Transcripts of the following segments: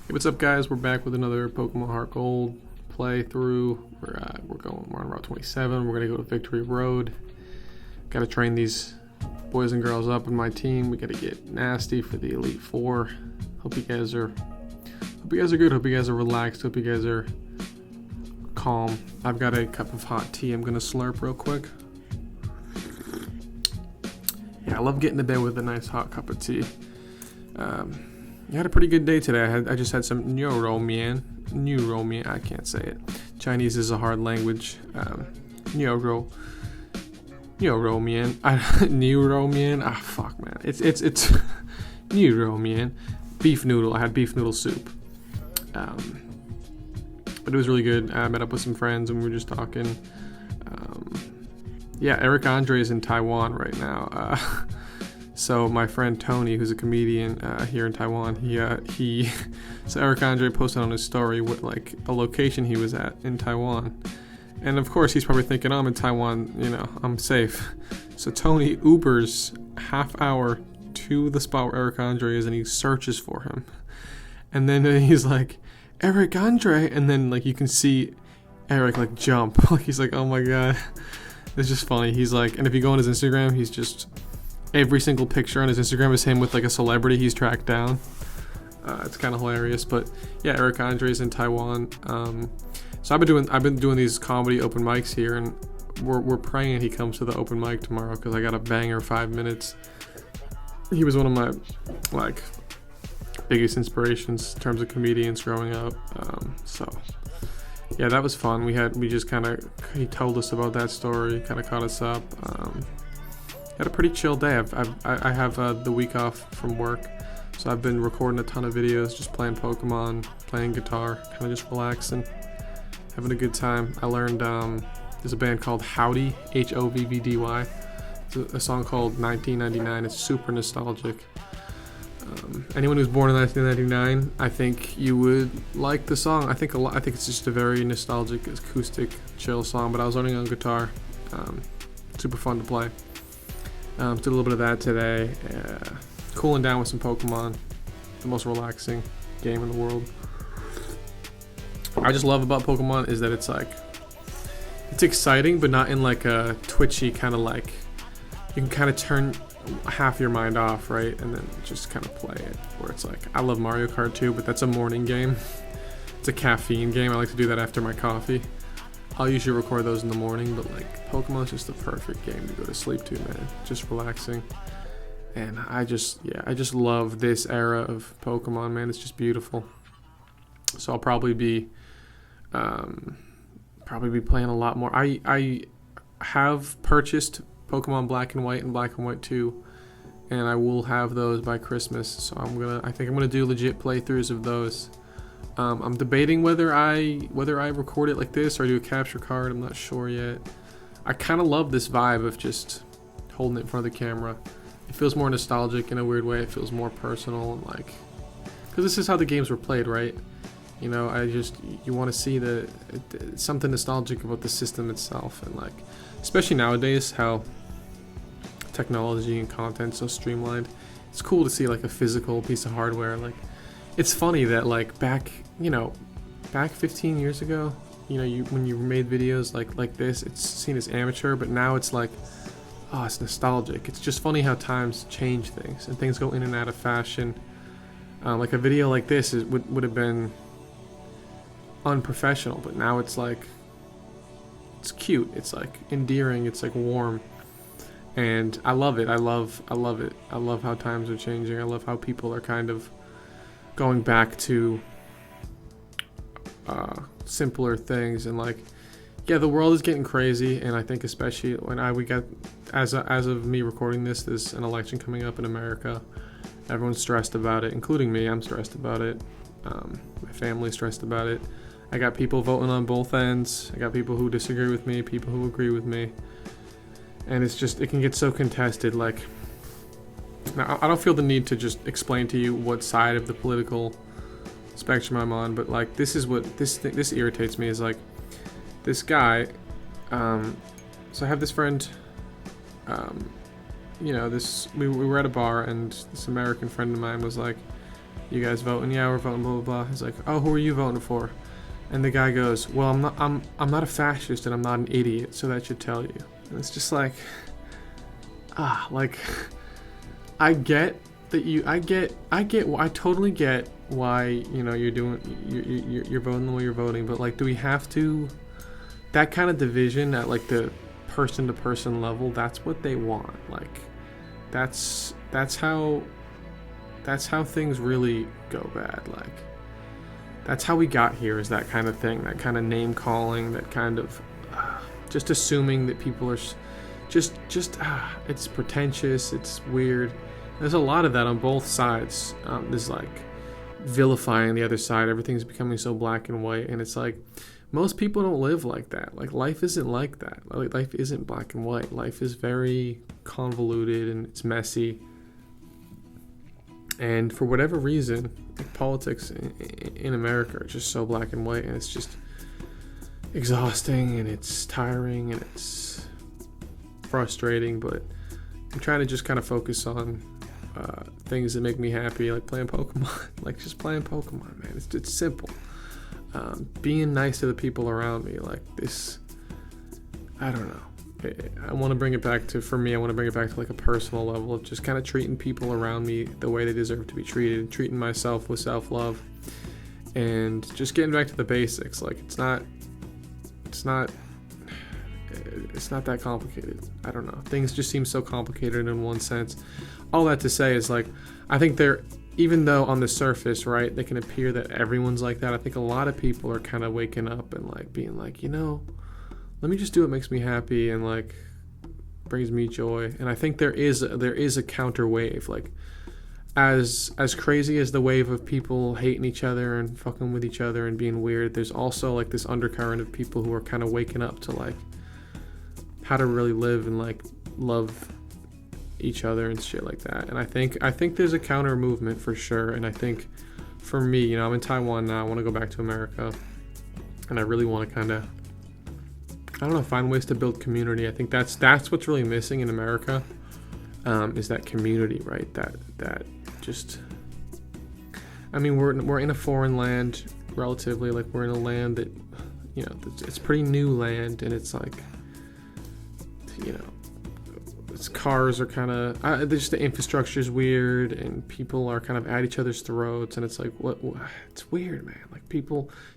Hey, what's up, guys? We're back with another Pokemon Heart Gold playthrough. We're on Route 27. We're gonna go to Victory Road. Gotta train these boys and girls up in my team. We gotta get nasty for the Elite Four. Hope you guys are good. Hope you guys are relaxed. Hope you guys are calm. I've got a cup of hot tea I'm gonna slurp real quick. Yeah, I love getting to bed with a nice hot cup of tea. I had a pretty good day today. I just had some Nyuro Mian. I can't say it. Chinese is a hard language. Nyuro Mian. Nyuro Mian. Ah, fuck, man. It's Nyuro Mian. Beef noodle. I had beef noodle soup. But it was really good. I met up with some friends and we were just talking. Yeah, Eric Andre is in Taiwan right now. So my friend Tony, who's a comedian here in Taiwan, so Eric Andre posted on his story what like a location he was at in Taiwan, and of course he's probably thinking, I'm in Taiwan, I'm safe. So Tony Ubers half hour to the spot where Eric Andre is, and he searches for him, and then he's like, Eric Andre, and then like you can see Eric like jump, like he's like, oh my god, it's just funny. He's like, and if you go on his Instagram, he's just. Every single picture on his Instagram is him with like a celebrity he's tracked down. It's kind of hilarious, but yeah, Eric Andre's in Taiwan. So I've been doing these comedy open mics here, and we're praying he comes to the open mic tomorrow because I got a banger 5 minutes. He was one of my like biggest inspirations in terms of comedians growing up. So yeah, that was fun. He told us about that story, kind of caught us up. Had a pretty chill day. I have the week off from work, so I've been recording a ton of videos, just playing Pokemon, playing guitar, kind of just relaxing, having a good time. I learned there's a band called Howdy, Hovvdy. It's a song called 1999. It's super nostalgic. Anyone who's born in 1999, I think you would like the song. I think it's just a very nostalgic, acoustic, chill song. But I was learning on guitar. Super fun to play. Did a little bit of that today. Cooling down with some Pokemon. The most relaxing game in the world. I just love about Pokemon is that it's exciting, but not in like a twitchy kind of like, you can kind of turn half your mind off, right? And then just kind of play it. Where it's like, I love Mario Kart too, but that's a morning game. It's a caffeine game. I like to do that after my coffee. I'll usually record those in the morning, but like Pokemon's just the perfect game to go to sleep to, man. Just relaxing. And I just love this era of Pokemon, man. It's just beautiful. So I'll probably be playing a lot more. I have purchased Pokemon Black and White and Black and White 2, and I will have those by Christmas. So I think I'm gonna do legit playthroughs of those. I'm debating whether I record it like this or do a capture card. I'm not sure yet. I kind of love this vibe of just holding it in front of the camera. It feels more nostalgic in a weird way. It feels more personal and like, because this is how the games were played, right? You want to see something nostalgic about the system itself, and like, especially nowadays how technology and content's so streamlined. It's cool to see like a physical piece of hardware. Like, it's funny that like back 15 years ago, when you made videos like this, it's seen as amateur, but now it's like, oh, it's nostalgic. It's just funny how times change things and things go in and out of fashion. Like a video like this would have been unprofessional, but now it's like, it's cute. It's like endearing. It's like warm, and I love it. I love it. I love how times are changing. I love how people are kind of going back to simpler things, and like, yeah, the world is getting crazy, and I think especially when as of me recording this, there's an election coming up in America. Everyone's stressed about it, including me. I'm stressed about it. My family's stressed about it. I got people voting on both ends. I got people who disagree with me, people who agree with me, and it can get so contested. Like, now, I don't feel the need to just explain to you what side of the political spectrum I'm on, but like, this is what this irritates me, is like this guy. So I have this friend. We were at a bar, and this American friend of mine was like, you guys voting? Yeah, we're voting, blah, blah, blah. He's like, oh, who are you voting for? And the guy goes, well, I'm not a fascist and I'm not an idiot, so that should tell you. And it's just like, like, I get that I totally get why, you know, you're voting the way you're voting, but like, do we have to, that kind of division at like the person to person level, that's what they want. Like, that's how things really go bad. Like, that's how we got here, is that kind of thing, that kind of name calling, that kind of just assuming that people are just it's pretentious, it's weird. There's a lot of that on both sides. There's like vilifying the other side. Everything's becoming so black and white, and it's like most people don't live like that. Like, life isn't like that. Like, life isn't black and white. Life is very convoluted and it's messy. And for whatever reason, like, politics in America are just so black and white, and it's just exhausting and it's tiring and it's frustrating. But I'm trying to just kind of focus on things that make me happy, like playing Pokemon. Like, just playing Pokemon, man. It's simple. Being nice to the people around me, like this. I don't know. I want to bring it back to, for me, I want to bring it back to like a personal level of just kind of treating people around me the way they deserve to be treated, and treating myself with self-love, and just getting back to the basics. Like, it's not that complicated. I don't know. Things just seem so complicated in one sense. All that to say is, like, I think even though on the surface, right, they can appear that everyone's like that, I think a lot of people are kind of waking up and like being like, you know, let me just do what makes me happy and like brings me joy. And I think there is a counter wave. Like, as crazy as the wave of people hating each other and fucking with each other and being weird, there's also like this undercurrent of people who are kind of waking up to like how to really live and like love each other and shit like that. And I think there's a counter movement for sure. And I think for me, you know, I'm in Taiwan now. I want to go back to America, and I really want to kind of, I don't know, find ways to build community. I think that's what's really missing in America, is that community, right? That just, I mean, we're in a foreign land, relatively. Like, we're in a land that, you know, it's pretty new land, and it's like, you know, its cars are kind of, just the infrastructure is weird, and people are kind of at each other's throats, and it's like, what it's weird, man. Like,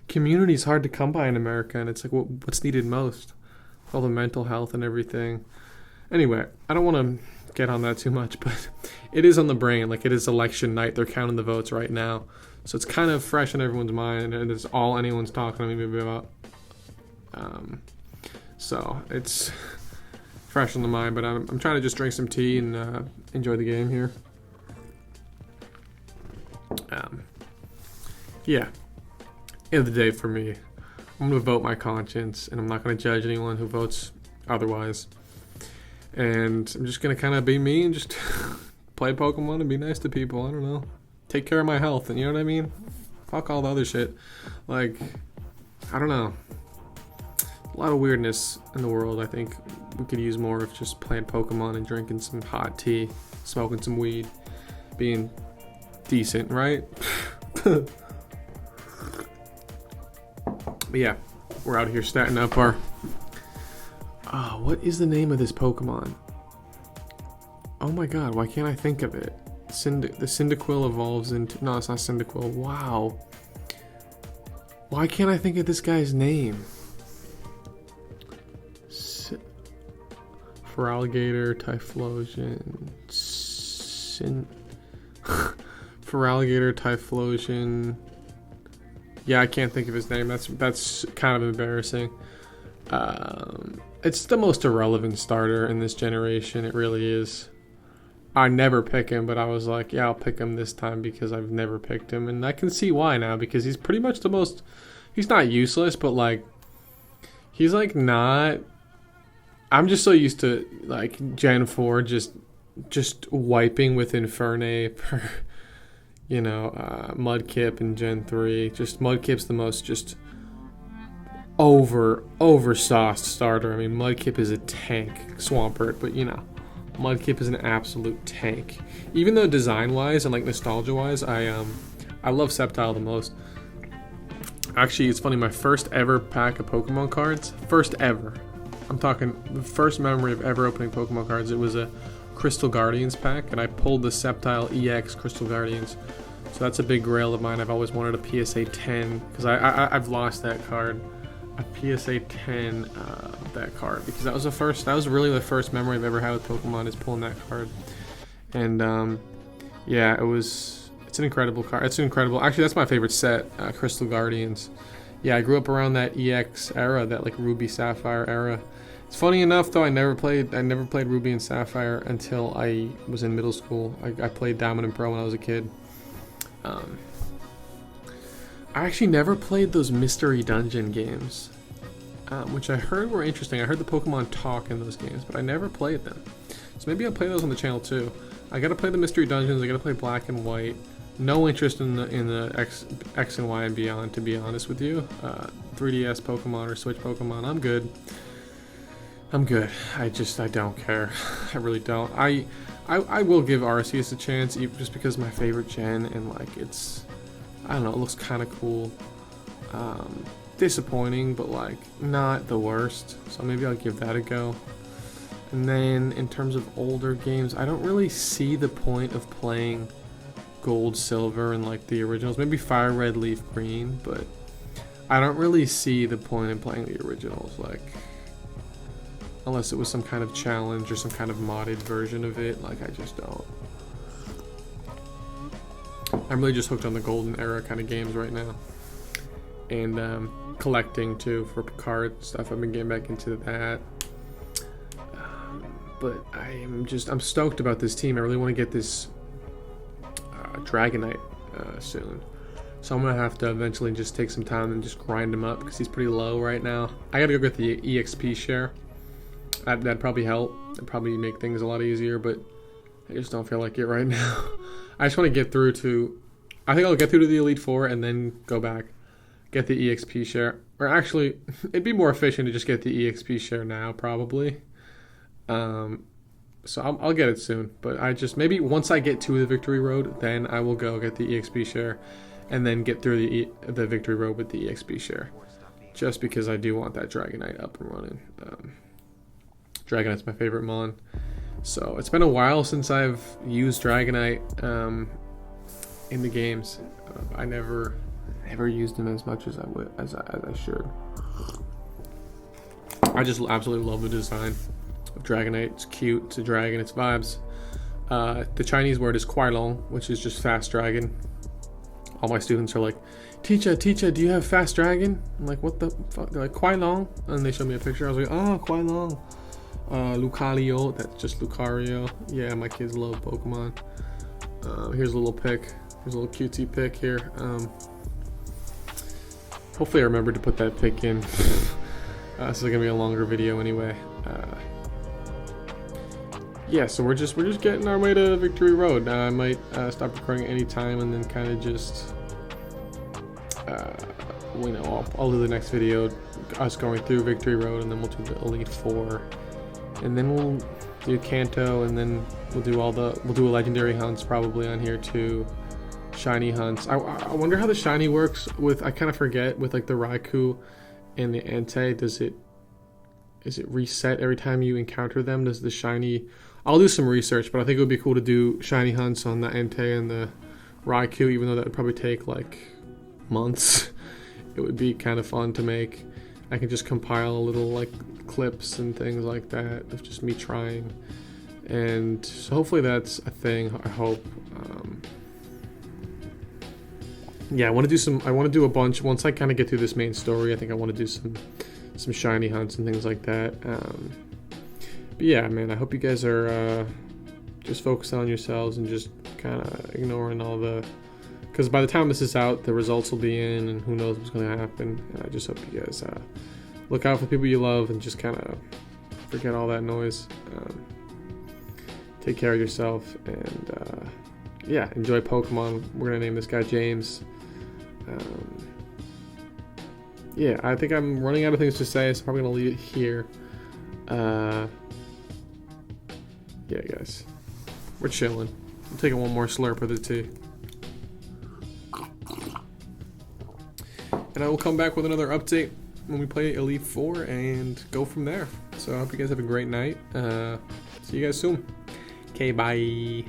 community is hard to come by in America, and it's like, what's needed most? All the mental health and everything. Anyway, I don't want to get on that too much, but it is on the brain. Like, it is election night. They're counting the votes right now, so it's kind of fresh in everyone's mind, and it's all anyone's talking to me about. So it's fresh on the mind, but I'm trying to just drink some tea and enjoy the game here. Yeah. End of the day for me, I'm gonna vote my conscience, and I'm not gonna judge anyone who votes otherwise. And I'm just gonna kind of be me and just play Pokemon and be nice to people. I don't know. Take care of my health, and you know what I mean? Fuck all the other shit. Like, I don't know. A lot of weirdness in the world. I think we could use more of just playing Pokemon and drinking some hot tea, smoking some weed, being decent, right? But yeah, we're out here statting up our... what is the name of this Pokemon? Oh my god, why can't I think of it? The Cyndaquil evolves into... No, it's not Cyndaquil. Wow. Why can't I think of this guy's name? Feraligatr, Typhlosion, Feraligatr, Typhlosion. Yeah, I can't think of his name. That's kind of embarrassing. It's the most irrelevant starter in this generation. It really is. I never pick him, but I was like, yeah, I'll pick him this time because I've never picked him, and I can see why now, because he's pretty much the most. He's not useless, but like, he's like not. I'm just so used to like Gen 4 just wiping with Infernape, you know, Mudkip in Gen 3. Just Mudkip's the most just over-sauced starter. I mean, Mudkip is a tank, Swampert, but you know, Mudkip is an absolute tank. Even though design-wise and like nostalgia-wise, I I love Sceptile the most. Actually, it's funny, my first ever pack of Pokemon cards, first ever, I'm talking the first memory of ever opening Pokemon cards, it was a Crystal Guardians pack, and I pulled the Sceptile EX Crystal Guardians. So that's a big grail of mine. I've always wanted a PSA 10, because I've lost that card. A PSA 10 of that card, because that was really the first memory I've ever had with Pokemon, is pulling that card. And yeah, it's an incredible card. It's incredible. Actually, that's my favorite set, Crystal Guardians. Yeah, I grew up around that EX era, that like Ruby Sapphire era. It's funny enough though, I never played Ruby and Sapphire until I was in middle school. I played Diamond and Pearl when I was a kid. I actually never played those Mystery Dungeon games, which I heard were interesting. I heard the Pokemon talk in those games, but I never played them. So maybe I'll play those on the channel too. I gotta play the Mystery Dungeons. I gotta play Black and White. No interest in the X and Y and Beyond, to be honest with you. 3DS Pokemon or Switch Pokemon, I'm good. I don't care. I really don't. I will give Arceus a chance, just because my favorite gen, and like I don't know, it looks kind of cool. Disappointing, but like not the worst. So maybe I'll give that a go. And then in terms of older games, I don't really see the point of playing Gold, Silver, and like the originals. Maybe Fire Red, Leaf Green, but I don't really see the point in playing the originals, like, unless it was some kind of challenge or some kind of modded version of it. Like, I just don't. I'm really just hooked on the golden era kind of games right now, and collecting too for card stuff. I've been getting back into that. But I'm stoked about this team. I really want to get this Dragonite soon. So I'm going to have to eventually just take some time and just grind him up, because he's pretty low right now. I got to go get the EXP share. That'd probably help. That'd probably make things a lot easier, but I just don't feel like it right now. I just want to get through to... I think I'll get through to the Elite Four and then go back. Get the EXP share. Or actually, it'd be more efficient to just get the EXP share now, probably. So I'll get it soon, but maybe once I get to the Victory Road, then I will go get the EXP share, and then get through the Victory Road with the EXP share, just because I do want that Dragonite up and running. Dragonite's my favorite mon, so it's been a while since I've used Dragonite in the games. I never used him as much as I should. I just absolutely love the design of Dragonite. It's cute, it's a dragon, it's vibes. The Chinese word is Kuailong, which is just fast dragon. All my students are like, teacher, do you have fast dragon? I'm like, what the fuck? They're like, Kuailong. And they showed me a picture. I was like, oh, Kuailong. Lucario, that's just Lucario. Yeah, my kids love Pokemon. Here's a little pic. Here's a little cutesy pic here. Hopefully I remember to put that pic in. This is gonna be a longer video anyway. Yeah, so we're just getting our way to Victory Road. I might stop recording any time, and then kind of just I'll do the next video, us going through Victory Road, and then we'll do the Elite Four, and then we'll do Kanto, and then we'll do legendary hunts probably on here too, shiny hunts. I wonder how the shiny works with, I kind of forget, with like the Raikou and the Entei. Is it reset every time you encounter them? Does the shiny... I'll do some research, but I think it would be cool to do shiny hunts on the Entei and the Raikou, even though that would probably take like months. It would be kind of fun to make. I can just compile little like clips and things like that of just me trying, and so hopefully that's a thing. I hope. Yeah, I want to do a bunch once I kind of get through this main story. I think I want to do some shiny hunts and things like that. But yeah, man, I hope you guys are just focusing on yourselves and just kind of ignoring all the... Because by the time this is out, the results will be in, and who knows what's going to happen. And I just hope you guys look out for people you love and just kind of forget all that noise. Take care of yourself, and yeah, enjoy Pokemon. We're going to name this guy James. Yeah, I think I'm running out of things to say, so I'm probably going to leave it here. Yeah, guys, we're chilling. I'm taking one more slurp of the tea. And I will come back with another update when we play Elite Four and go from there. So I hope you guys have a great night. See you guys soon. Okay, bye.